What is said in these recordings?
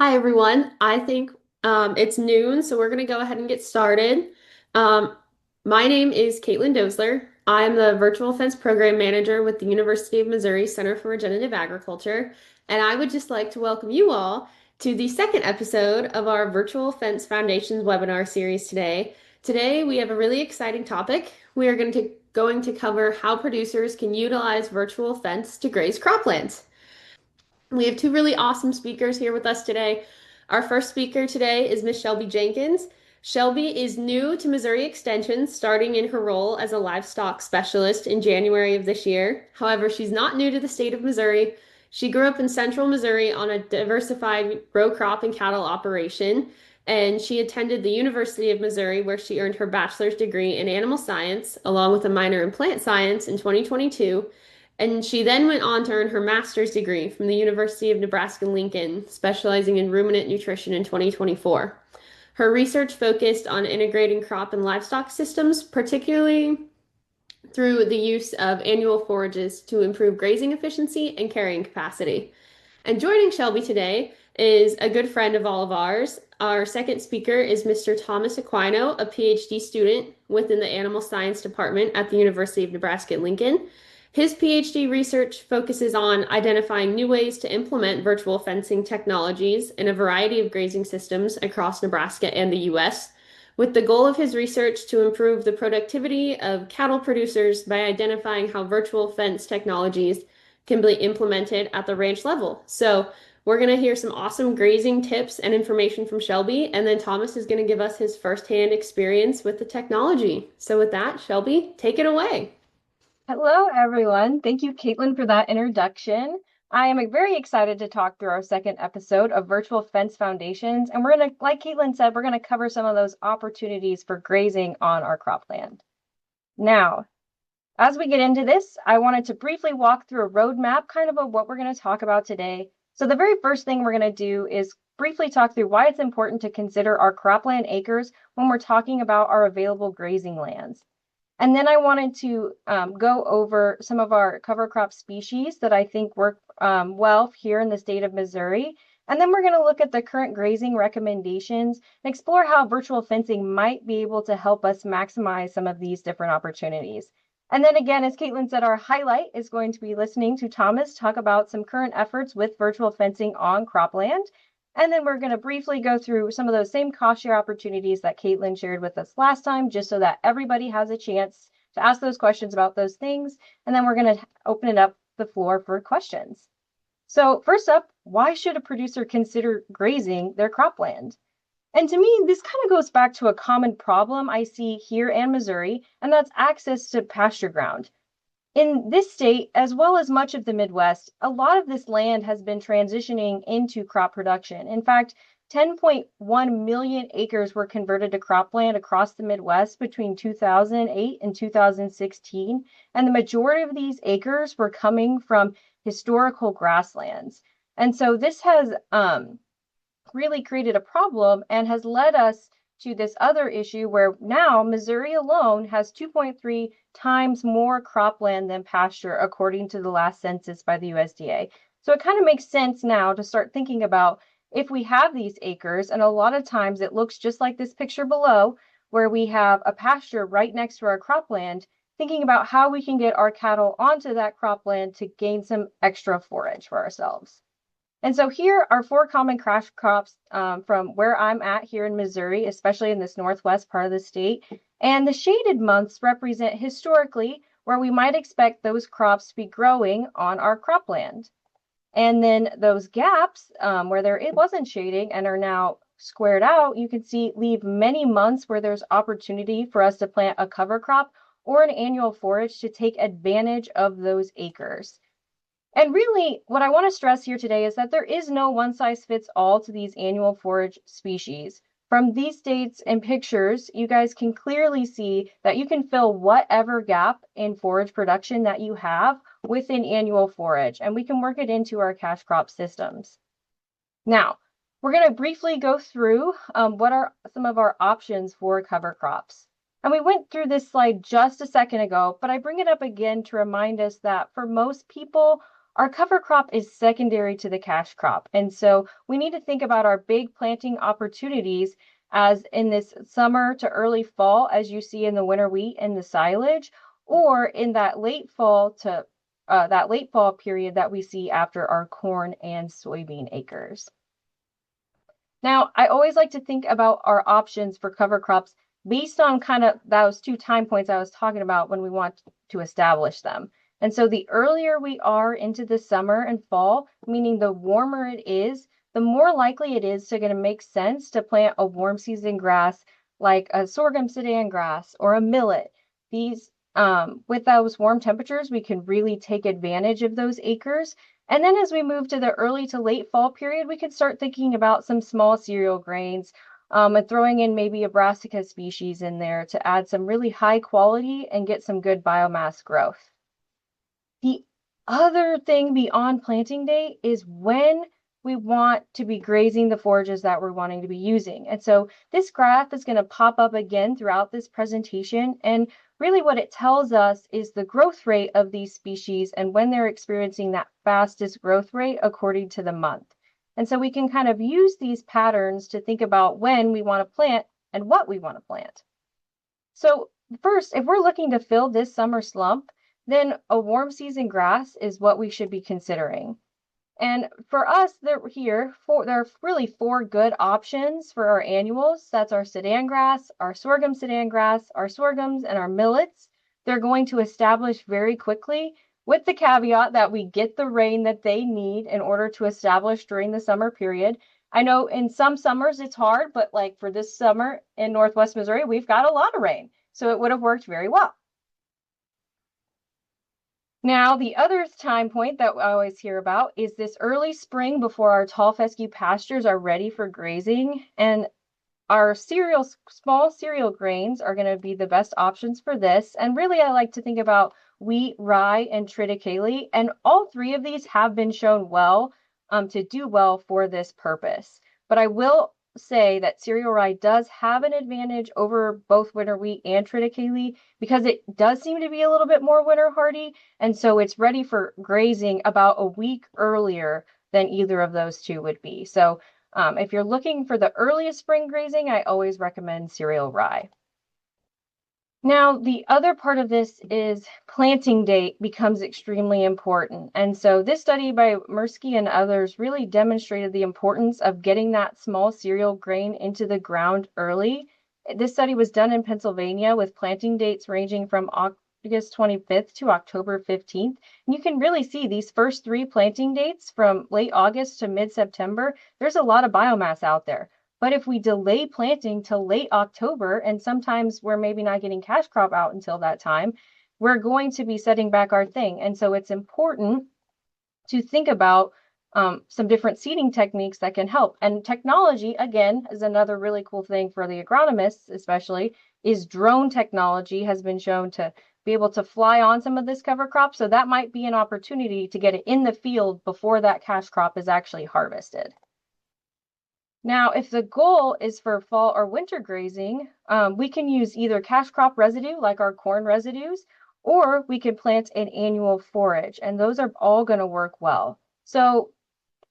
Hi, everyone. I think it's noon, so we're going to go ahead and get started. Um, my name is Caitlin Dosler. I'm the Virtual Fence Program Manager with the University of Missouri Center for Regenerative Agriculture, and I would just like to welcome you all to the second episode of our Virtual Fence Foundations webinar series today. Today, we have a really exciting topic. We are going to cover how producers can utilize virtual fence to graze croplands. We have two really awesome speakers here with us today. Our first speaker today is Miss Shelby Jenkins. Shelby is new to Missouri Extension, starting in her role as a livestock specialist in January of this year. However, she's not new to the state of Missouri. She grew up in central Missouri on a diversified row crop and cattle operation, and she attended the University of Missouri, where she earned her bachelor's degree in animal science, along with a minor in plant science in 2022. And she then went on to earn her master's degree from the University of Nebraska Lincoln, specializing in ruminant nutrition in 2024. Her research focused on integrating crop and livestock systems, particularly through the use of annual forages to improve grazing efficiency and carrying capacity. And joining Shelby today is a good friend of all of ours. Our second speaker is Mr. Thomas Aquino, a PhD student within the Animal Science Department at the University of Nebraska Lincoln. His PhD research focuses on identifying new ways to implement virtual fencing technologies in a variety of grazing systems across Nebraska and the U.S., with the goal of his research to improve the productivity of cattle producers by identifying how virtual fence technologies can be implemented at the ranch level. So we're going to hear some awesome grazing tips and information from Shelby, and then Thomas is going to give us his firsthand experience with the technology. So with that, Shelby, take it away. Hello, everyone. Thank you, Caitlin, for that introduction. I am very excited to talk through our second episode of Virtual Fence Foundations. And we're going to, like Caitlin said, we're going to cover some of those opportunities for grazing on our cropland. Now, as we get into this, I wanted to briefly walk through a roadmap kind of what we're going to talk about today. So the very first thing we're going to do is briefly talk through why it's important to consider our cropland acres when we're talking about our available grazing lands. And then I wanted to go over some of our cover crop species that I think work well here in the state of Missouri. And then we're going to look at the current grazing recommendations and explore how virtual fencing might be able to help us maximize some of these different opportunities. And then again, as Caitlin said, our highlight is going to be listening to Thomas talk about some current efforts with virtual fencing on cropland. And then we're going to briefly go through some of those same cost share opportunities that Caitlin shared with us last time, just so that everybody has a chance to ask those questions about those things. And then we're going to open it up the floor for questions. So first up, why should a producer consider grazing their cropland? And to me, this kind of goes back to a common problem I see here in Missouri, and that's access to pasture ground. In this state, as well as much of the Midwest, a lot of this land has been transitioning into crop production. In fact, 10.1 million acres were converted to cropland across the Midwest between 2008 and 2016, and the majority of these acres were coming from historical grasslands. And so this has really created a problem and has led us to this other issue where now Missouri alone has 2.3 times more cropland than pasture, according to the last census by the USDA. So it kind of makes sense now to start thinking about if we have these acres, and a lot of times it looks just like this picture below, where we have a pasture right next to our cropland, thinking about how we can get our cattle onto that cropland to gain some extra forage for ourselves. And so here are four common cash crops from where I'm at here in Missouri, especially in this northwest part of the state. And the shaded months represent historically where we might expect those crops to be growing on our cropland. And then those gaps where it wasn't shading and are now squared out, you can see leave many months where there's opportunity for us to plant a cover crop or an annual forage to take advantage of those acres. And really, what I want to stress here today is that there is no one size fits all to these annual forage species. From these dates and pictures, you guys can clearly see that you can fill whatever gap in forage production that you have with an annual forage, and we can work it into our cash crop systems. Now, we're going to briefly go through what are some of our options for cover crops. And we went through this slide just a second ago, but I bring it up again to remind us that for most people, our cover crop is secondary to the cash crop. And so we need to think about our big planting opportunities as in this summer to early fall, as you see in the winter wheat and the silage, or in that late fall to that late fall period that we see after our corn and soybean acres. Now, I always like to think about our options for cover crops based on kind of those two time points I was talking about when we want to establish them. And so the earlier we are into the summer and fall, meaning the warmer it is, the more likely it is to going to make sense to plant a warm season grass like a sorghum sudan grass or a millet. These with those warm temperatures, we can really take advantage of those acres. And then as we move to the early to late fall period, we can start thinking about some small cereal grains and throwing in maybe a brassica species in there to add some really high quality and get some good biomass growth. The other thing beyond planting day is when we want to be grazing the forages that we're wanting to be using. And so this graph is going to pop up again throughout this presentation. And really what it tells us is the growth rate of these species and when they're experiencing that fastest growth rate according to the month. And so we can kind of use these patterns to think about when we want to plant and what we want to plant. So first, if we're looking to fill this summer slump, then a warm season grass is what we should be considering. And for us, there are really four good options for our annuals. That's our sudan grass, our sorghum sudan grass, our sorghums, and our millets. They're going to establish very quickly with the caveat that we get the rain that they need in order to establish during the summer period. I know in some summers it's hard, but like for this summer in Northwest Missouri, we've got a lot of rain. So it would have worked very well. Now, the other time point that I always hear about is this early spring before our tall fescue pastures are ready for grazing. And our small cereal grains are going to be the best options for this. And really, I like to think about wheat, rye, and triticale. And all three of these have been shown well to do well for this purpose. But I will say that cereal rye does have an advantage over both winter wheat and triticale because it does seem to be a little bit more winter hardy. And so it's ready for grazing about a week earlier than either of those two would be. So if you're looking for the earliest spring grazing, I always recommend cereal rye. Now, the other part of this is planting date becomes extremely important. And so this study by Mirsky and others really demonstrated the importance of getting that small cereal grain into the ground early. This study was done in Pennsylvania with planting dates ranging from August 25th to October 15th. And you can really see these first three planting dates from late August to mid-September. There's a lot of biomass out there. But if we delay planting till late October, and sometimes we're maybe not getting cash crop out until that time, we're going to be setting back our thing. And so it's important to think about some different seeding techniques that can help. And technology, again, is another really cool thing for the agronomists, especially, is drone technology has been shown to be able to fly on some of this cover crop. So that might be an opportunity to get it in the field before that cash crop is actually harvested. Now, if the goal is for fall or winter grazing, we can use either cash crop residue, like our corn residues, or we can plant an annual forage, and those are all going to work well. So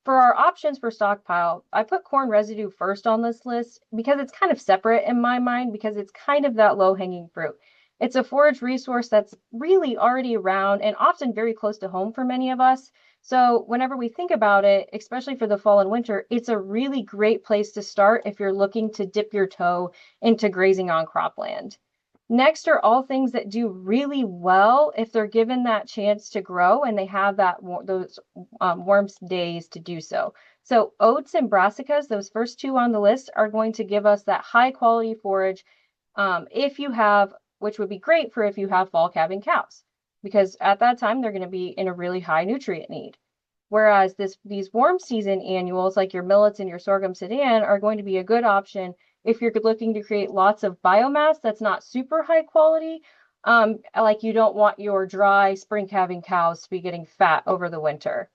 for our options for stockpile, I put corn residue first on this list because it's kind of separate in my mind because it's kind of that low-hanging fruit. It's a forage resource that's really already around and often very close to home for many of us. So whenever we think about it, especially for the fall and winter, it's a really great place to start if you're looking to dip your toe into grazing on cropland. Next are all things that do really well if they're given that chance to grow and they have those warm days to do so. So oats and brassicas, those first two on the list, are going to give us that high quality forage which would be great for if you have fall calving cows, because at that time they're going to be in a really high nutrient need. Whereas these warm season annuals like your millets and your sorghum sudan are going to be a good option if you're looking to create lots of biomass that's not super high quality, like you don't want your dry spring calving cows to be getting fat over the winter.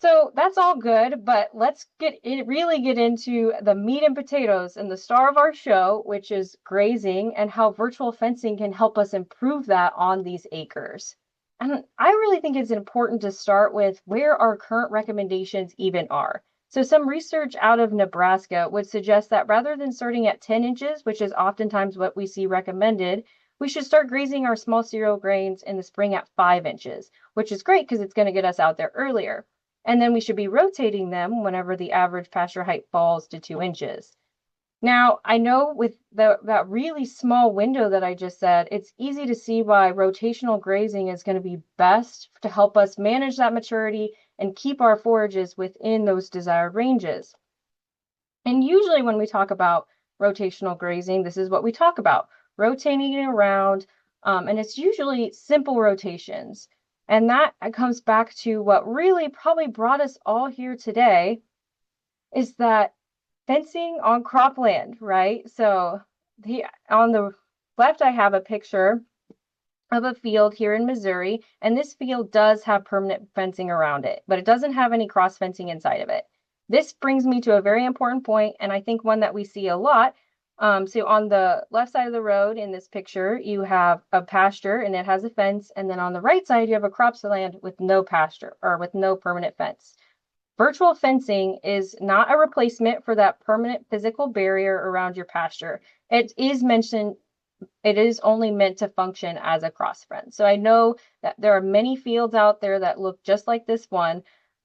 So that's all good, but let's really get into the meat and potatoes and the star of our show, which is grazing and how virtual fencing can help us improve that on these acres. And I really think it's important to start with where our current recommendations even are. So some research out of Nebraska would suggest that rather than starting at 10 inches, which is oftentimes what we see recommended, we should start grazing our small cereal grains in the spring at 5 inches, which is great because it's going to get us out there earlier. And then we should be rotating them whenever the average pasture height falls to 2 inches. Now, I know with that really small window that I just said, it's easy to see why rotational grazing is going to be best to help us manage that maturity and keep our forages within those desired ranges. And usually when we talk about rotational grazing, this is what we talk about, rotating it around, and it's usually simple rotations. And that comes back to what really probably brought us all here today, is that fencing on cropland, right? So on the left, I have a picture of a field here in Missouri, and this field does have permanent fencing around it, but it doesn't have any cross fencing inside of it. This brings me to a very important point, and I think one that we see a lot. So on the left side of the road in this picture, you have a pasture and it has a fence, and then on the right side, you have a cropland with no pasture or with no permanent fence. Virtual fencing is not a replacement for that permanent physical barrier around your pasture. It is only meant to function as a cross fence. So I know that there are many fields out there that look just like this one,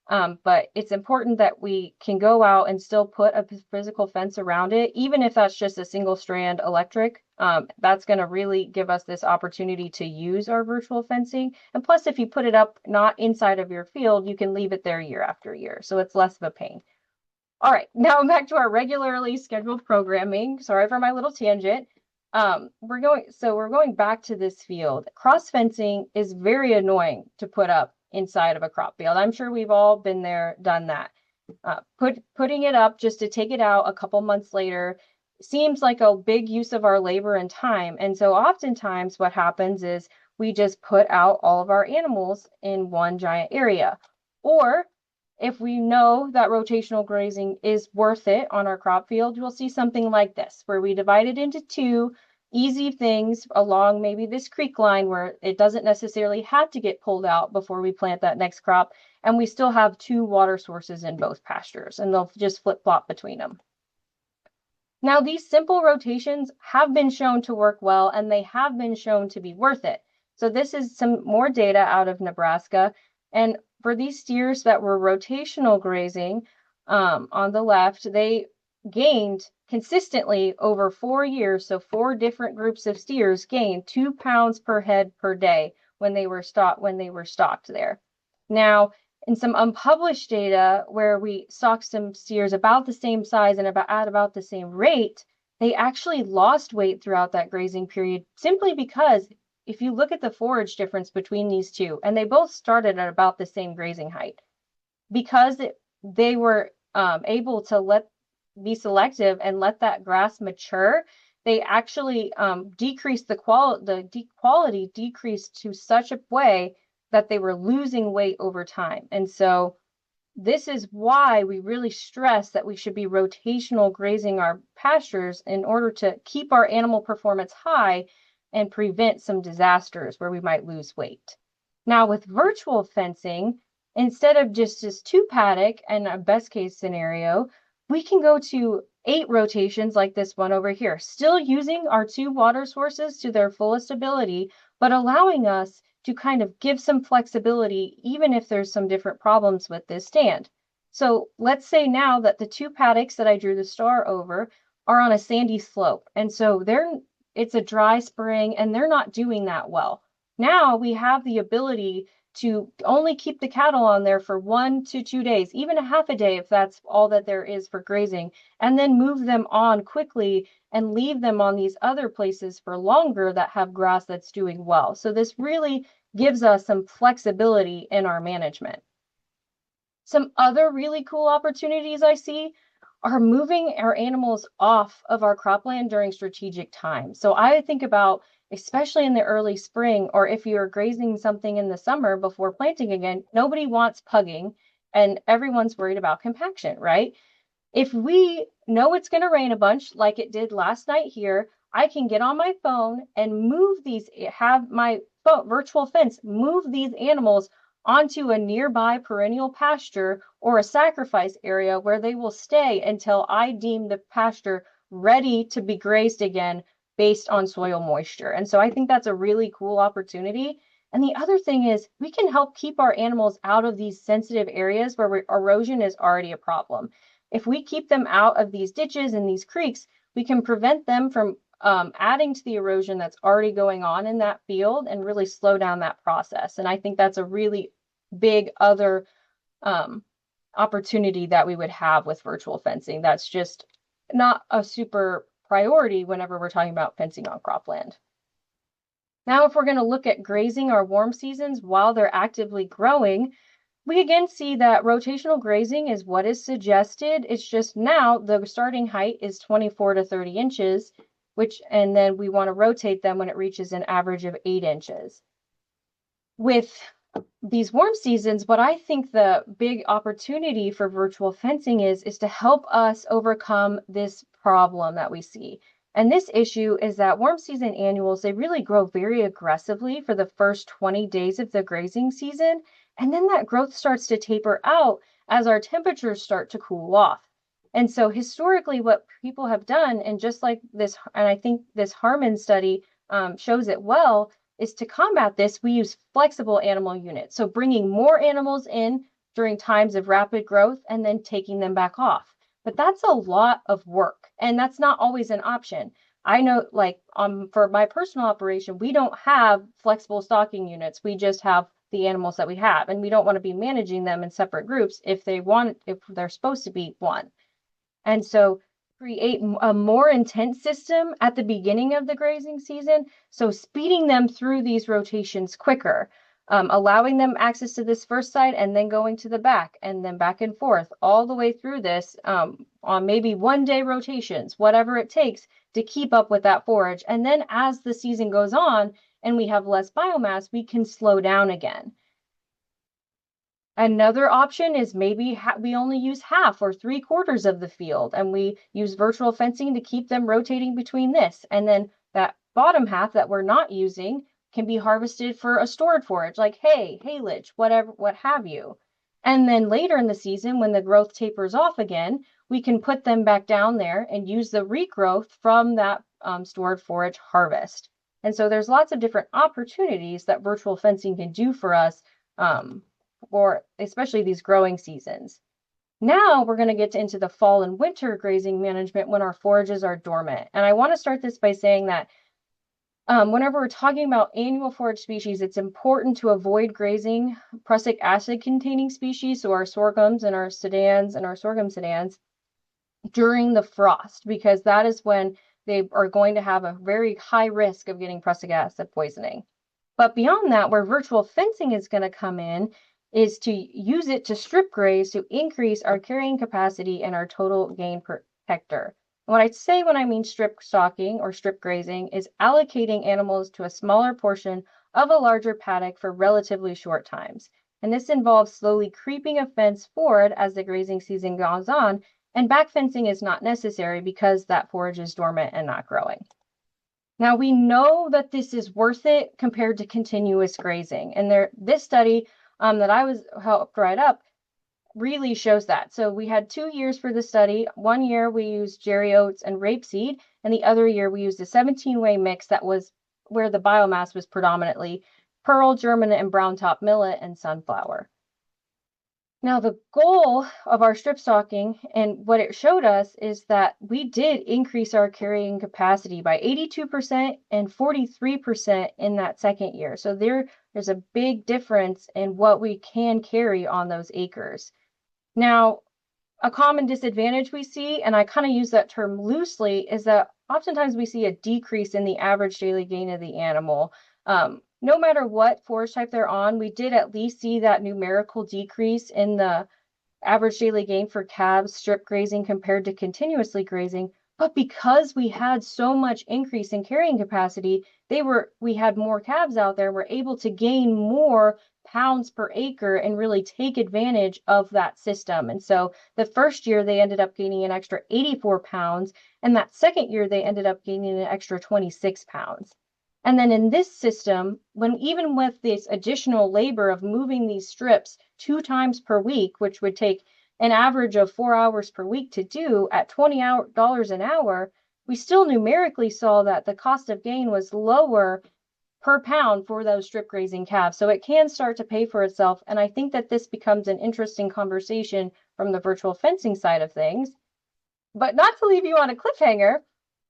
but it's important that we can go out and still put a physical fence around it, even if that's just a single strand electric. That's going to really give us this opportunity to use our virtual fencing. And plus, if you put it up not inside of your field, you can leave it there year after year. So it's less of a pain. All right, now back to our regularly scheduled programming. Sorry for my little tangent. We're going back to this field. Cross fencing is very annoying to put up inside of a crop field. I'm sure we've all been there, done that. Putting it up just to take it out a couple months later seems like a big use of our labor and time. And so oftentimes what happens is we just put out all of our animals in one giant area. Or if we know that rotational grazing is worth it on our crop field, you'll see something like this, where we divide it into two easy things along maybe this creek line where it doesn't necessarily have to get pulled out before we plant that next crop. And we still have two water sources in both pastures, and they'll just flip-flop between them. Now, these simple rotations have been shown to work well, and they have been shown to be worth it. So this is some more data out of Nebraska. And for these steers that were rotational grazing, on the left, they gained consistently over 4 years. So 4 different groups of steers gained 2 pounds per head per day when they were stocked there. Now, in some unpublished data where we stocked some steers about the same size and at about the same rate, they actually lost weight throughout that grazing period simply because if you look at the forage difference between these two, and they both started at about the same grazing height, because they were able to be selective and let that grass mature, they actually decreased the quality decreased to such a way that they were losing weight over time. And so this is why we really stress that we should be rotational grazing our pastures in order to keep our animal performance high and prevent some disasters where we might lose weight. Now with virtual fencing, instead of just this 2 paddock and a best case scenario, we can go to 8 rotations like this one over here, still using our 2 water sources to their fullest ability, but allowing us to kind of give some flexibility, even if there's some different problems with this stand. So let's say now that the 2 paddocks that I drew the star over are on a sandy slope. And so it's a dry spring and they're not doing that well. Now we have the ability to only keep the cattle on there for 1 to 2 days, even a half a day if that's all that there is for grazing, and then move them on quickly and leave them on these other places for longer that have grass that's doing well. So this really gives us some flexibility in our management. Some other really cool opportunities I see are moving our animals off of our cropland during strategic time. So I think about, especially in the early spring, or if you're grazing something in the summer before planting again, nobody wants pugging and everyone's worried about compaction, right? If we know it's going to rain a bunch like it did last night here, I can get on my phone and have my virtual fence move these animals onto a nearby perennial pasture or a sacrifice area where they will stay until I deem the pasture ready to be grazed again based on soil moisture. And so I think that's a really cool opportunity. And the other thing is we can help keep our animals out of these sensitive areas where erosion is already a problem. If we keep them out of these ditches and these creeks, we can prevent them from adding to the erosion that's already going on in that field and really slow down that process. And I think that's a really big other opportunity that we would have with virtual fencing. That's just not a super priority whenever we're talking about fencing on cropland. Now, if we're going to look at grazing our warm seasons while they're actively growing, we again see that rotational grazing is what is suggested. It's just now the starting height is 24 to 30 inches, and then we want to rotate them when it reaches an average of 8 inches. With these warm seasons, what I think the big opportunity for virtual fencing is to help us overcome this problem that we see. And this issue is that warm season annuals, they really grow very aggressively for the first 20 days of the grazing season. And then that growth starts to taper out as our temperatures start to cool off. And so historically, what people have done, and just like this, and I think this Harmon study shows it well, is to combat this, we use flexible animal units. So bringing more animals in during times of rapid growth and then taking them back off. But that's a lot of work, and that's not always an option. I know, like for my personal operation, we don't have flexible stocking units. We just have the animals that we have, and we don't want to be managing them in separate groups if they're supposed to be one. And so create a more intense system at the beginning of the grazing season. So speeding them through these rotations quicker, allowing them access to this first side and then going to the back and then back and forth all the way through this on maybe 1-day rotations, whatever it takes to keep up with that forage. And then as the season goes on and we have less biomass, we can slow down again. Another option is maybe we only use half or 3/4 of the field, and we use virtual fencing to keep them rotating between this. And then that bottom half that we're not using can be harvested for a stored forage like hay, haylage, whatever, what have you. And then later in the season, when the growth tapers off again, we can put them back down there and use the regrowth from that stored forage harvest. And so there's lots of different opportunities that virtual fencing can do for us for especially these growing seasons. Now we're going to get into the fall and winter grazing management when our forages are dormant. And I want to start this by saying that whenever we're talking about annual forage species, it's important to avoid grazing prussic acid containing species, so our sorghums and our sedans and our sorghum sedans, during the frost, because that is when they are going to have a very high risk of getting prussic acid poisoning. But beyond that, where virtual fencing is going to come in is to use it to strip graze to increase our carrying capacity and our total gain per hectare. What I say when I mean strip stocking or strip grazing is allocating animals to a smaller portion of a larger paddock for relatively short times. And this involves slowly creeping a fence forward as the grazing season goes on, and back fencing is not necessary because that forage is dormant and not growing. Now we know that this is worth it compared to continuous grazing. And this study that I was helped write up really shows that. So we had 2 years for the study. 1 year we used Jerry oats and rapeseed, and the other year we used a 17-way mix that was where the biomass was predominantly pearl, German, and brown top millet and sunflower. Now, the goal of our strip stocking and what it showed us is that we did increase our carrying capacity by 82% and 43% in that second year. So there's a big difference in what we can carry on those acres. Now, a common disadvantage we see, and I kind of use that term loosely, is that oftentimes we see a decrease in the average daily gain of the animal. No matter what forage type they're on, we did at least see that numerical decrease in the average daily gain for calves strip grazing compared to continuously grazing. But because we had so much increase in carrying capacity, we had more calves out there, we're able to gain more pounds per acre and really take advantage of that system. And so the first year they ended up gaining an extra 84 pounds, and that second year they ended up gaining an extra 26 pounds. And then in this system, when even with this additional labor of moving these strips 2 times per week, which would take an average of 4 hours per week to do at $20 an hour, we still numerically saw that the cost of gain was lower per pound for those strip grazing calves. So it can start to pay for itself. And I think that this becomes an interesting conversation from the virtual fencing side of things. But not to leave you on a cliffhanger,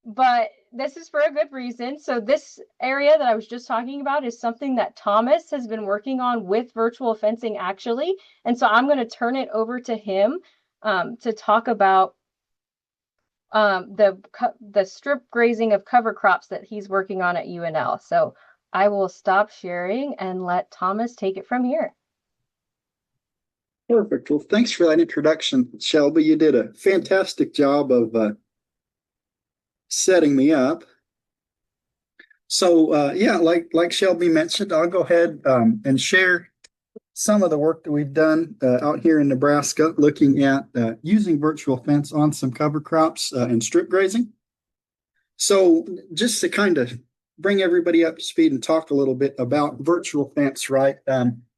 but this is for a good reason. So this area that I was just talking about is something that Thomas has been working on with virtual fencing actually. And so I'm going to turn it over to him to talk about the strip grazing of cover crops that he's working on at UNL. So I will stop sharing and let Thomas take it from here. Perfect. Well, thanks for that introduction, Shelby. You did a fantastic job of setting me up. So yeah, like Shelby mentioned, I'll go ahead and share some of the work that we've done out here in Nebraska, looking at using virtual fence on some cover crops and strip grazing. So just to kind of bring everybody up to speed and talk a little bit about virtual fence, right?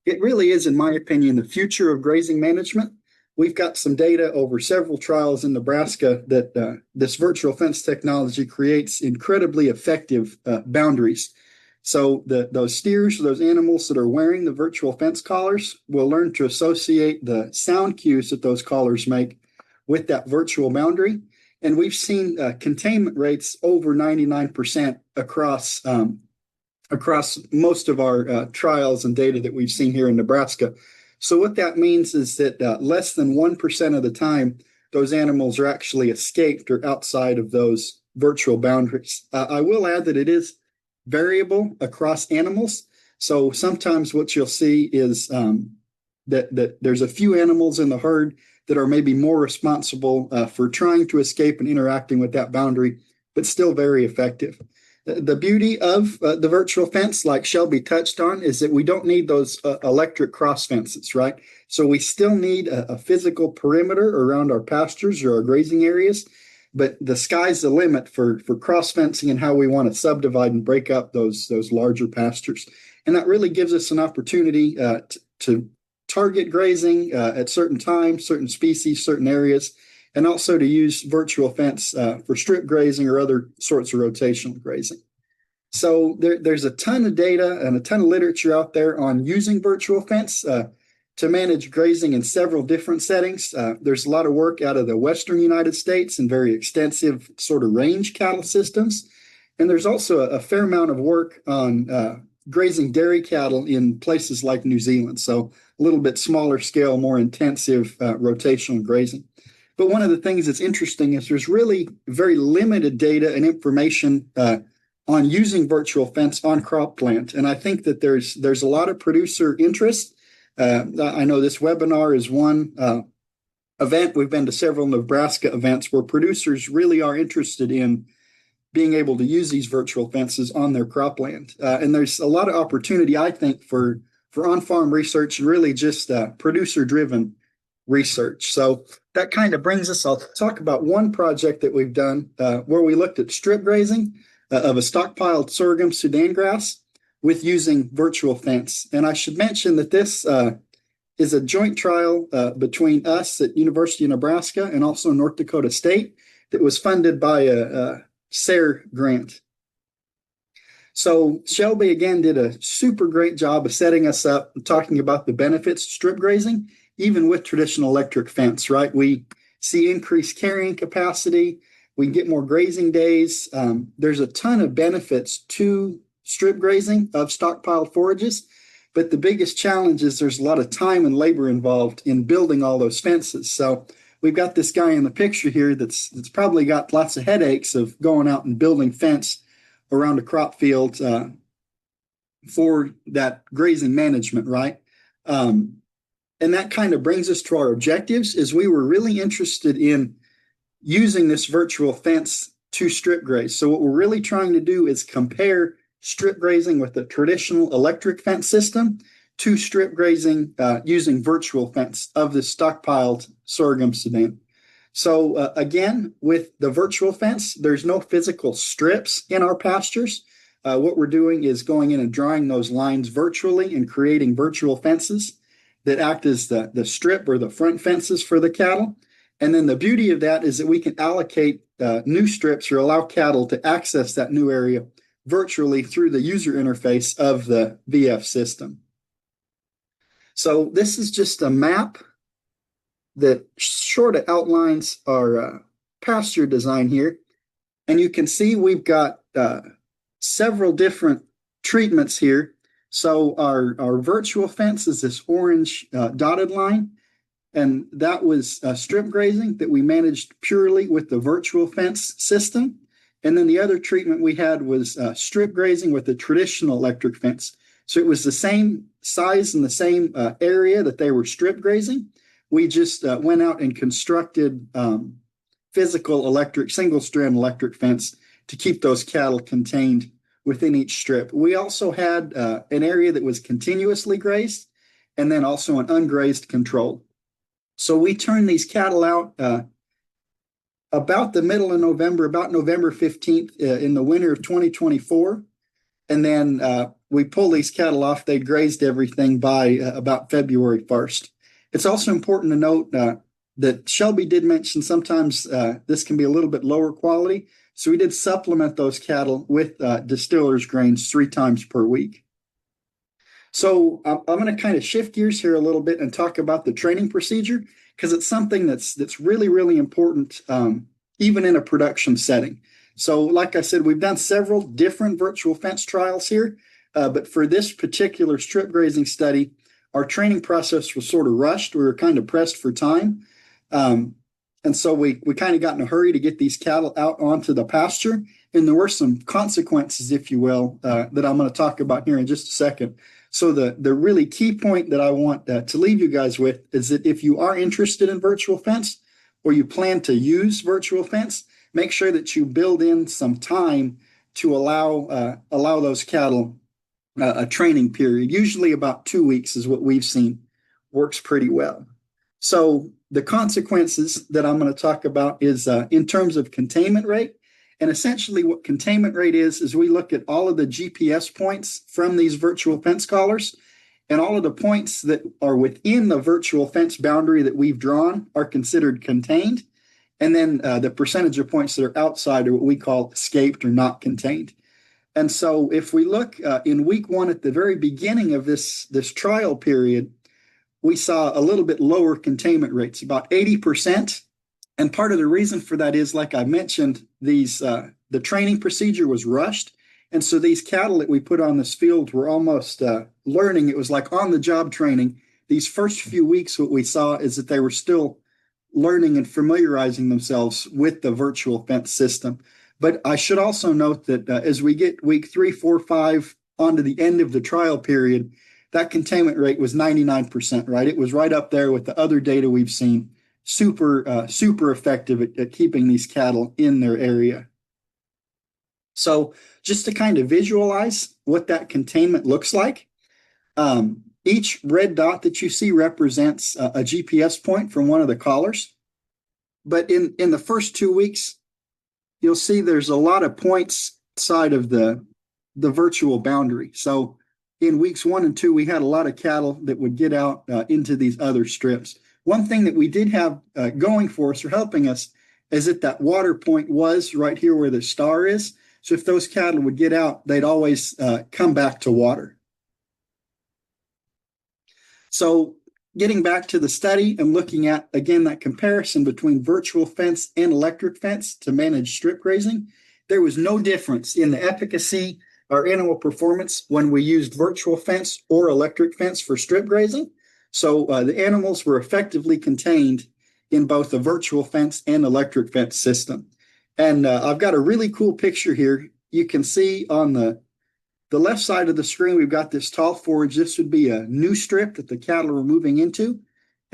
It really is, in my opinion, the future of grazing management. We've got some data over several trials in Nebraska that this virtual fence technology creates incredibly effective boundaries. So those steers, those animals that are wearing the virtual fence collars, will learn to associate the sound cues that those collars make with that virtual boundary. And we've seen containment rates over 99% across most of our trials and data that we've seen here in Nebraska. So what that means is that less than 1% of the time, those animals are actually escaped or outside of those virtual boundaries. I will add that it is variable across animals. So sometimes what you'll see is that there's a few animals in the herd that are maybe more responsible for trying to escape and interacting with that boundary, but still very effective. The beauty of the virtual fence, like Shelby touched on, is that we don't need those electric cross fences, right? So we still need a physical perimeter around our pastures or our grazing areas, but the sky's the limit for cross fencing and how we want to subdivide and break up those larger pastures. And that really gives us an opportunity to target grazing at certain times, certain species, certain areas, and also to use virtual fence for strip grazing or other sorts of rotational grazing. So there's a ton of data and a ton of literature out there on using virtual fence to manage grazing in several different settings. There's a lot of work out of the Western United States and very extensive sort of range cattle systems. And there's also a fair amount of work on grazing dairy cattle in places like New Zealand. So a little bit smaller scale, more intensive rotational grazing. But one of the things that's interesting is there's really very limited data and information on using virtual fence on cropland. And I think that there's a lot of producer interest. I know this webinar is one event. We've been to several Nebraska events where producers really are interested in being able to use these virtual fences on their cropland. And there's a lot of opportunity, I think, for on-farm research and really just producer-driven research. So that kind of brings us, I'll talk about one project that we've done where we looked at strip grazing of a stockpiled sorghum Sudan grass with using virtual fence. And I should mention that this is a joint trial between us at University of Nebraska and also North Dakota State that was funded by a SARE grant. So Shelby again did a super great job of setting us up and talking about the benefits of strip grazing, even with traditional electric fence, right? We see increased carrying capacity. We get more grazing days. There's a ton of benefits to strip grazing of stockpiled forages, but the biggest challenge is there's a lot of time and labor involved in building all those fences. So we've got this guy in the picture here that's probably got lots of headaches of going out and building fence around a crop field for that grazing management, right? And that kind of brings us to our objectives is we were really interested in using this virtual fence to strip graze. So what we're really trying to do is compare strip grazing with the traditional electric fence system to strip grazing using virtual fence of the stockpiled sorghum Sudan. So again, with the virtual fence, there's no physical strips in our pastures. what we're doing is going in and drawing those lines virtually and creating virtual fences that act as the strip or the front fences for the cattle. And then the beauty of that is that we can allocate new strips or allow cattle to access that new area virtually through the user interface of the VF system. So this is just a map that sort of outlines our pasture design here. And you can see we've got several different treatments here. So our virtual fence is this orange dotted line. And that was strip grazing that we managed purely with the virtual fence system. And then the other treatment we had was strip grazing with the traditional electric fence. So it was the same size and the same area that they were strip grazing. We just went out and constructed physical electric, single strand electric fence to keep those cattle contained within each strip. We also had an area that was continuously grazed and then also an ungrazed control. So we turned these cattle out about the middle of November, about November 15th in the winter of 2024. And then we pull these cattle off. They grazed everything by about February 1st. It's also important to note that Shelby did mention sometimes this can be a little bit lower quality. So we did supplement those cattle with distillers grains 3 times per week. So I'm going to kind of shift gears here a little bit and talk about the training procedure because it's something that's really, really important even in a production setting. So like I said, we've done several different virtual fence trials here, but for this particular strip grazing study, our training process was sort of rushed. We were kind of pressed for time. And so we kind of got in a hurry to get these cattle out onto the pasture. And there were some consequences, if you will, that I'm going to talk about here in just a second. So the really key point that I want to leave you guys with is that if you are interested in virtual fence or you plan to use virtual fence, make sure that you build in some time to allow those cattle a training period. Usually about 2 weeks is what we've seen works pretty well. So the consequences that I'm going to talk about is in terms of containment rate. And essentially what containment rate is we look at all of the GPS points from these virtual fence collars, and all of the points that are within the virtual fence boundary that we've drawn are considered contained. And then the percentage of points that are outside are what we call escaped or not contained. And so if we look in week 1 at the very beginning of this trial period, we saw a little bit lower containment rates, about 80%. And part of the reason for that is, like I mentioned, the training procedure was rushed. And so these cattle that we put on this field were almost learning. It was like on-the-job training. These first few weeks, what we saw is that they were still learning and familiarizing themselves with the virtual fence system. But I should also note that as we get week 3, 4, 5 onto the end of the trial period, that containment rate was 99%, right? It was right up there with the other data we've seen. Super effective at keeping these cattle in their area. So just to kind of visualize what that containment looks like, each red dot that you see represents a GPS point from one of the collars. But in the first 2 weeks, you'll see there's a lot of points side of the virtual boundary. So in weeks 1 and 2, we had a lot of cattle that would get out into these other strips. One thing that we did have going for us or helping us is that water point was right here where the star is. So if those cattle would get out, they'd always come back to water. So getting back to the study and looking at, again, that comparison between virtual fence and electric fence to manage strip grazing, there was no difference in the efficacy or animal performance when we used virtual fence or electric fence for strip grazing. So the animals were effectively contained in both the virtual fence and electric fence system. And I've got a really cool picture here. You can see on the left side of the screen, we've got this tall forage. This would be a new strip that the cattle are moving into.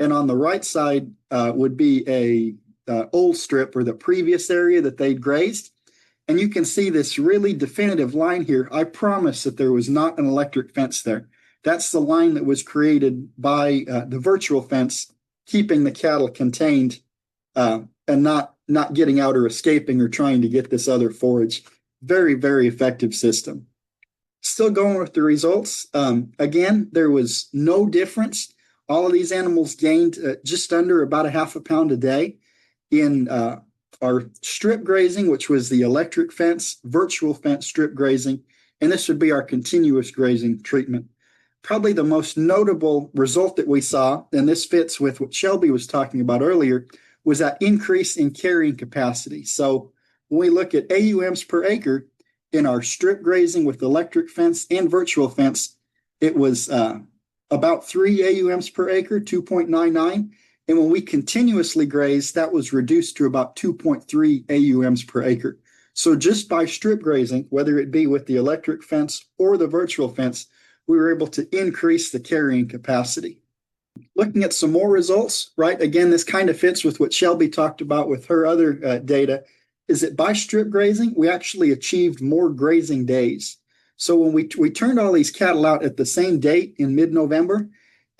And on the right side would be a old strip or the previous area that they'd grazed. And you can see this really definitive line here. I promise that there was not an electric fence there. That's the line that was created by the virtual fence, keeping the cattle contained and not getting out or escaping or trying to get this other forage. Very, very effective system. still going with the results. Again, there was no difference. All of these animals gained just under about a half a pound a day in our strip grazing, which was the electric fence, virtual fence strip grazing, and this would be our continuous grazing treatment. Probably the most notable result that we saw, and this fits with what Shelby was talking about earlier, was that increase in carrying capacity. So when we look at AUMs per acre in our strip grazing with electric fence and virtual fence, it was about 3 AUMs per acre, 2.99. And when we continuously grazed, that was reduced to about 2.3 AUMs per acre. So just by strip grazing, whether it be with the electric fence or the virtual fence, we were able to increase the carrying capacity. Looking at some more results, right? Again, this kind of fits with what Shelby talked about with her other data, is that by strip grazing, we actually achieved more grazing days. So when we turned all these cattle out at the same date in mid-November,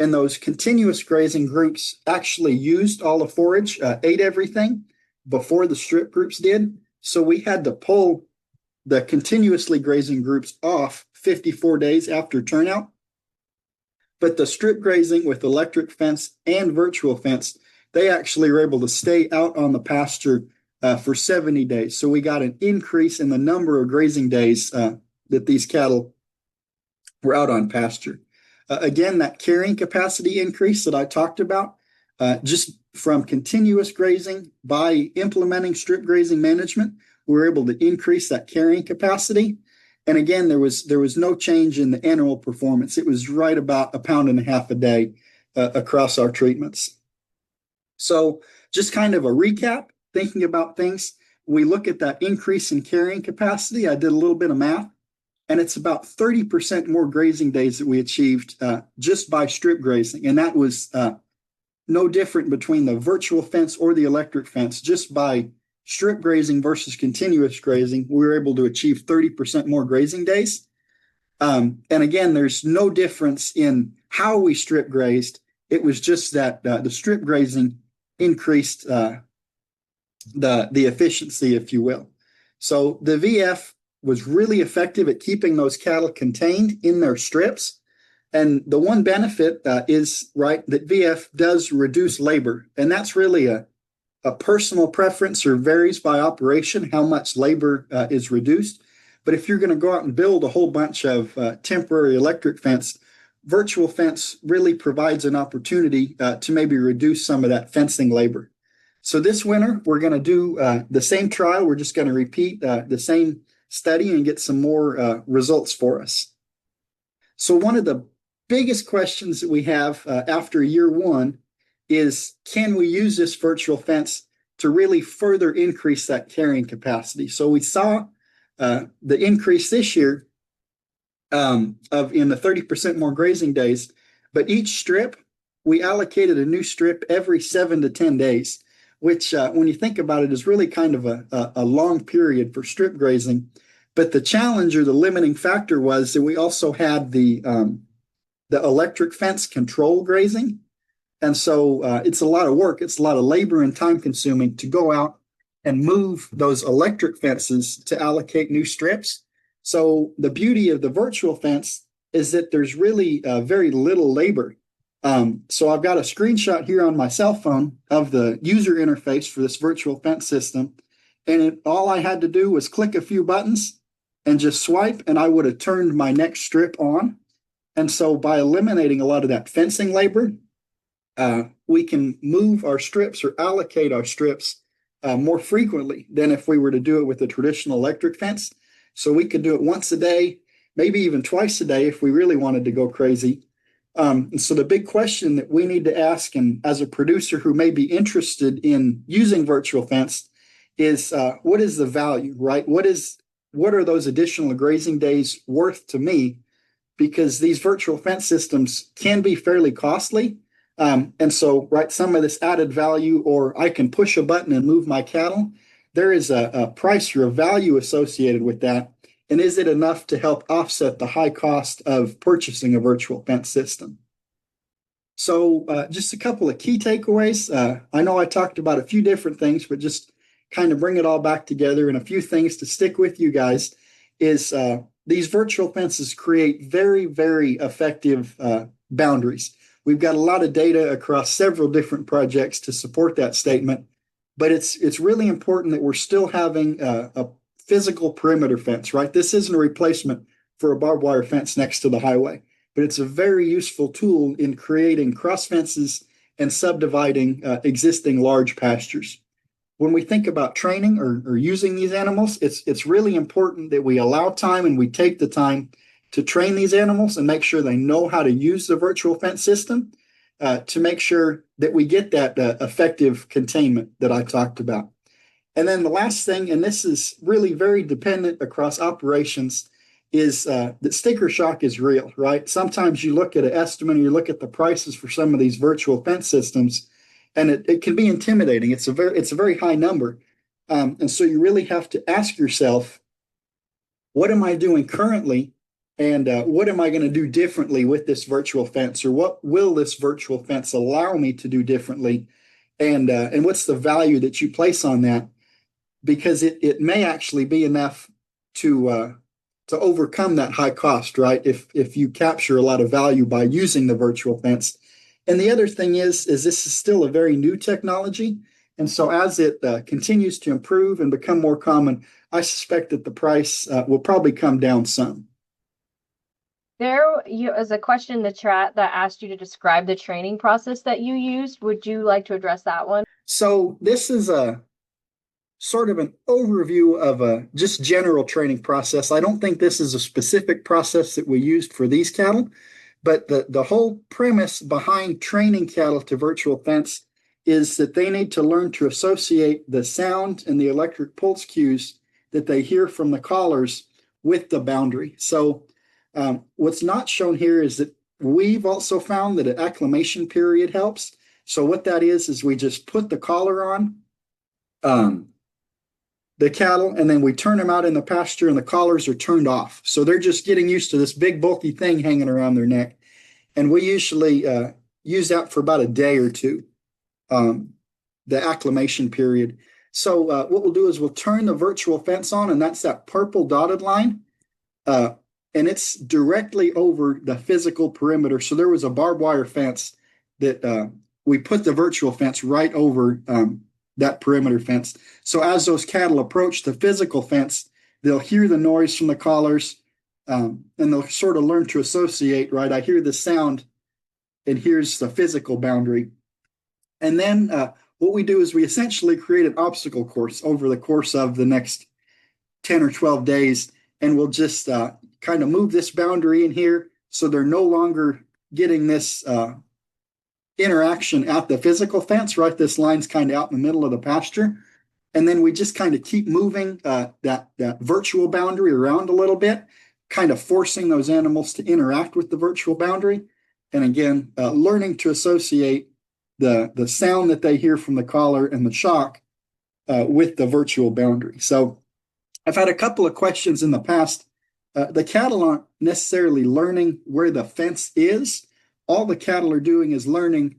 and those continuous grazing groups actually used all the forage, ate everything before the strip groups did. So we had to pull the continuously grazing groups off 54 days after turnout. But the strip grazing with electric fence and virtual fence, they actually were able to stay out on the pasture for 70 days. So we got an increase in the number of grazing days that these cattle were out on pasture. Again, that carrying capacity increase that I talked about, just from continuous grazing by implementing strip grazing management, we were able to increase that carrying capacity. And again, there was no change in the animal performance. It was right about 1.5 pounds a day across our treatments. So just kind of a recap, thinking about things, we look at that increase in carrying capacity. I did a little bit of math, and it's about 30% more grazing days that we achieved just by strip grazing. And that was no different between the virtual fence or the electric fence. Just by strip grazing versus continuous grazing, we were able to achieve 30% more grazing days. And again, there's no difference in how we strip grazed. It was just that the strip grazing increased the efficiency, if you will. So the VF was really effective at keeping those cattle contained in their strips. And the one benefit is, right, that VF does reduce labor. And that's really a personal preference, or varies by operation how much labor is reduced. But if you're going to go out and build a whole bunch of temporary electric fence, virtual fence really provides an opportunity to maybe reduce some of that fencing labor. So this winter, we're going to do the same trial. We're just going to repeat the same study and get some more results for us. So one of the biggest questions that we have after year one is, can we use this virtual fence to really further increase that carrying capacity? So we saw the increase this year in the 30% more grazing days, but each strip, we allocated a new strip every 7 to 10 days, which when you think about it is really kind of a long period for strip grazing. But the challenge, or the limiting factor, was that we also had the electric fence control grazing. And so it's a lot of work. It's a lot of labor and time consuming to go out and move those electric fences to allocate new strips. So the beauty of the virtual fence is that there's really very little labor. So I've got a screenshot here on my cell phone of the user interface for this virtual fence system. And all I had to do was click a few buttons and just swipe, and I would have turned my next strip on. And so by eliminating a lot of that fencing labor, we can move our strips or allocate our strips more frequently than if we were to do it with a traditional electric fence. So we could do it once a day, maybe even twice a day if we really wanted to go crazy. And so the big question that we need to ask, and as a producer who may be interested in using virtual fence, is what is the value, right? What are those additional grazing days worth to me? Because these virtual fence systems can be fairly costly. And so, right, some of this added value, or I can push a button and move my cattle, there is a price or a value associated with that. And is it enough to help offset the high cost of purchasing a virtual fence system? So just a couple of key takeaways. I know I talked about a few different things, but just kind of bring it all back together, and a few things to stick with you guys is these virtual fences create very, very effective boundaries. We've got a lot of data across several different projects to support that statement, but it's really important that we're still having a physical perimeter fence, right? This isn't a replacement for a barbed wire fence next to the highway, but it's a very useful tool in creating cross fences and subdividing existing large pastures. When we think about training or using these animals, it's really important that we allow time and we take the time to train these animals and make sure they know how to use the virtual fence system to make sure that we get that effective containment that I talked about. And then the last thing, and this is really very dependent across operations, is that sticker shock is real, right? Sometimes you look at an estimate and you look at the prices for some of these virtual fence systems, and it can be intimidating. It's a very high number. And so you really have to ask yourself, what am I doing currently? And what am I going to do differently with this virtual fence? Or what will this virtual fence allow me to do differently? And what's the value that you place on that? Because it may actually be enough to overcome that high cost, right? If you capture a lot of value by using the virtual fence. And the other thing is this is still a very new technology. And so as it continues to improve and become more common, I suspect that the price will probably come down some. There is a question in the chat that asked you to describe the training process that you used. Would you like to address that one? So this is a sort of an overview of a just general training process. I don't think this is a specific process that we used for these cattle, but the whole premise behind training cattle to virtual fence is that they need to learn to associate the sound and the electric pulse cues that they hear from the collars with the boundary. So what's not shown here is that we've also found that an acclimation period helps. So what that is we just put the collar on the cattle, and then we turn them out in the pasture and the collars are turned off. So they're just getting used to this big bulky thing hanging around their neck. And we usually use that for about a day or two, the acclimation period. So what we'll do is we'll turn the virtual fence on, and that's that purple dotted line. And it's directly over the physical perimeter. So there was a barbed wire fence that we put the virtual fence right over that perimeter fence. So as those cattle approach the physical fence, they'll hear the noise from the collars, and they'll sort of learn to associate, right? I hear the sound, and here's the physical boundary. And then what we do is we essentially create an obstacle course over the course of the next 10 or 12 days, and we'll just kind of move this boundary in here so they're no longer getting this interaction at the physical fence, right? This line's kind of out in the middle of the pasture. And then we just kind of keep moving that virtual boundary around a little bit, kind of forcing those animals to interact with the virtual boundary. And again, learning to associate the sound that they hear from the collar and the shock with the virtual boundary. So I've had a couple of questions in the past. The cattle aren't necessarily learning where the fence is. All the cattle are doing is learning,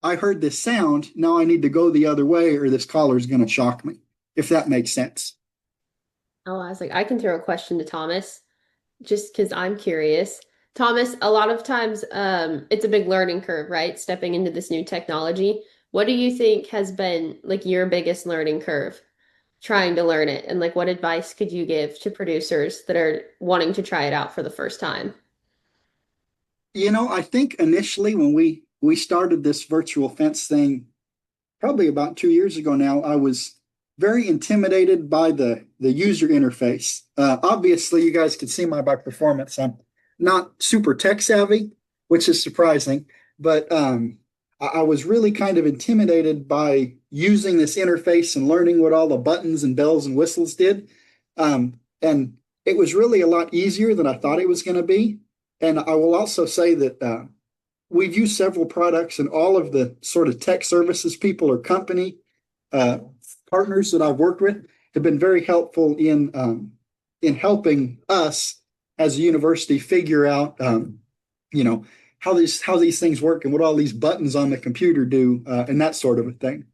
I heard this sound, now I need to go the other way or this collar is going to shock me, if that makes sense. Oh, I was like, I can throw a question to Thomas just because I'm curious. Thomas, a lot of times it's a big learning curve, right? Stepping into this new technology. What do you think has been like your biggest learning curve trying to learn it? And like what advice could you give to producers that are wanting to try it out for the first time? I think initially when we started this virtual fence thing, probably about 2 years ago now, I was very intimidated by the user interface. Obviously, you guys can see my performance. I'm not super tech savvy, which is surprising, but I was really kind of intimidated by using this interface and learning what all the buttons and bells and whistles did. And it was really a lot easier than I thought it was going to be. And I will also say that we've used several products, and all of the sort of tech services people or company partners that I've worked with have been very helpful in helping us as a university figure out, how these things work and what all these buttons on the computer do, and that sort of a thing.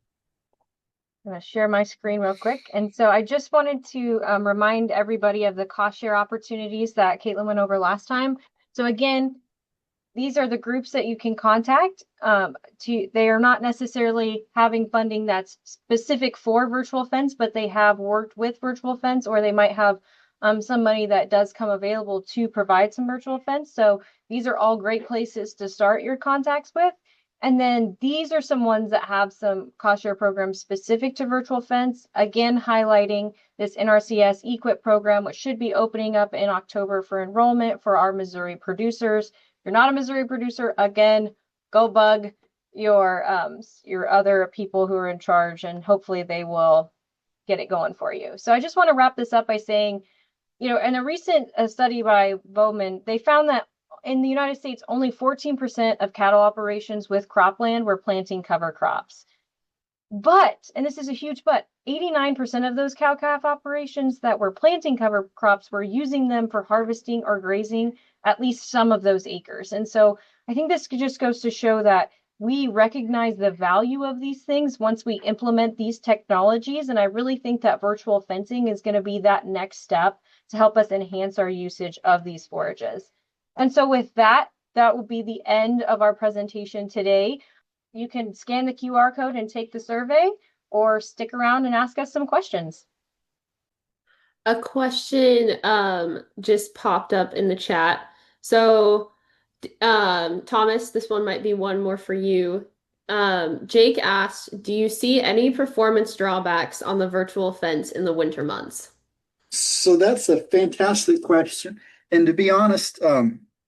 I'm going to share my screen real quick. And so I just wanted to remind everybody of the cost share opportunities that Caitlin went over last time. So again, these are the groups that you can contact. They are not necessarily having funding that's specific for virtual fence, but they have worked with virtual fence, or they might have some money that does come available to provide some virtual fence. So these are all great places to start your contacts with. And then these are some ones that have some cost share programs specific to virtual fence, again, highlighting this NRCS EQIP program, which should be opening up in October for enrollment for our Missouri producers. If you're not a Missouri producer, again, go bug your other people who are in charge, and hopefully they will get it going for you. So I just want to wrap this up by saying, in a recent study by Bowman, they found that in the United States, only 14% of cattle operations with cropland were planting cover crops. But, and this is a huge but, 89% of those cow-calf operations that were planting cover crops were using them for harvesting or grazing at least some of those acres. And so I think this just goes to show that we recognize the value of these things once we implement these technologies. And I really think that virtual fencing is going to be that next step to help us enhance our usage of these forages. And so with that, that will be the end of our presentation today. You can scan the QR code and take the survey, or stick around and ask us some questions. A question just popped up in the chat. So, Thomas, this one might be one more for you. Jake asked, do you see any performance drawbacks on the virtual fence in the winter months? So that's a fantastic question. And to be honest,